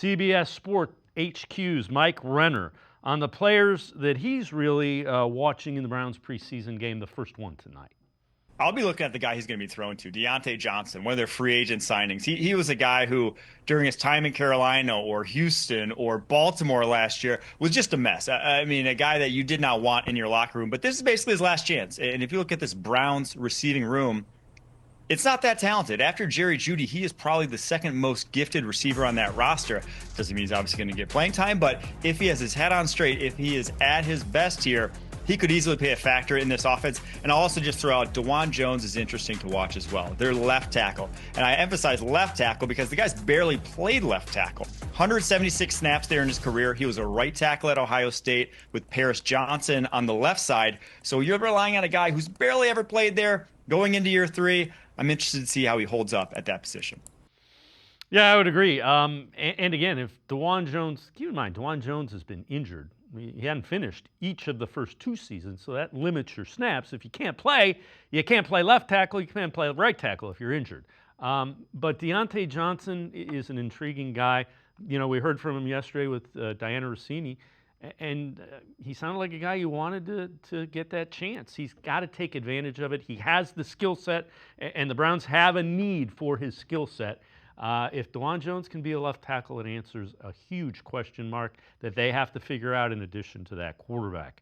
CBS Sport HQ's Mike Renner on the players that he's really watching in the Browns preseason game, the first one tonight. I'll be looking at the guy he's going to be thrown to, Deontay Johnson, one of their free agent signings. He was a guy who, during his time in Carolina or Houston or Baltimore last year, was just a mess. I mean, a guy that you did not want in your locker room. But this is basically his last chance. And if you look at this Browns receiving room, it's not that talented. After Jerry Jeudy, he is probably the second most gifted receiver on that roster. Doesn't mean he's obviously going to get playing time, but if he has his head on straight, if he is at his best here, he could easily play a factor in this offense. And I'll also just throw out DeJuan Jones is interesting to watch as well. They're left tackle. And I emphasize left tackle because the guy's barely played left tackle. 176 snaps there in his career. He was a right tackle at Ohio State with Paris Johnson on the left side. So you're relying on a guy who's barely ever played there going into year 3. I'm interested to see how he holds up at that position. Yeah, I would agree. And again, if DeJuan Jones, keep in mind, DeJuan Jones has been injured. He hadn't finished each of the first 2 seasons, so that limits your snaps. If you can't play left tackle, you can't play right tackle if you're injured. But Deontay Johnson is an intriguing guy. You know, we heard from him yesterday with Diana Rossini, and he sounded like a guy who wanted to get that chance. He's got to take advantage of it. He has the skill set, and the Browns have a need for his skill set. If DeJuan Jones can be a left tackle, it answers a huge question mark that they have to figure out in addition to that quarterback.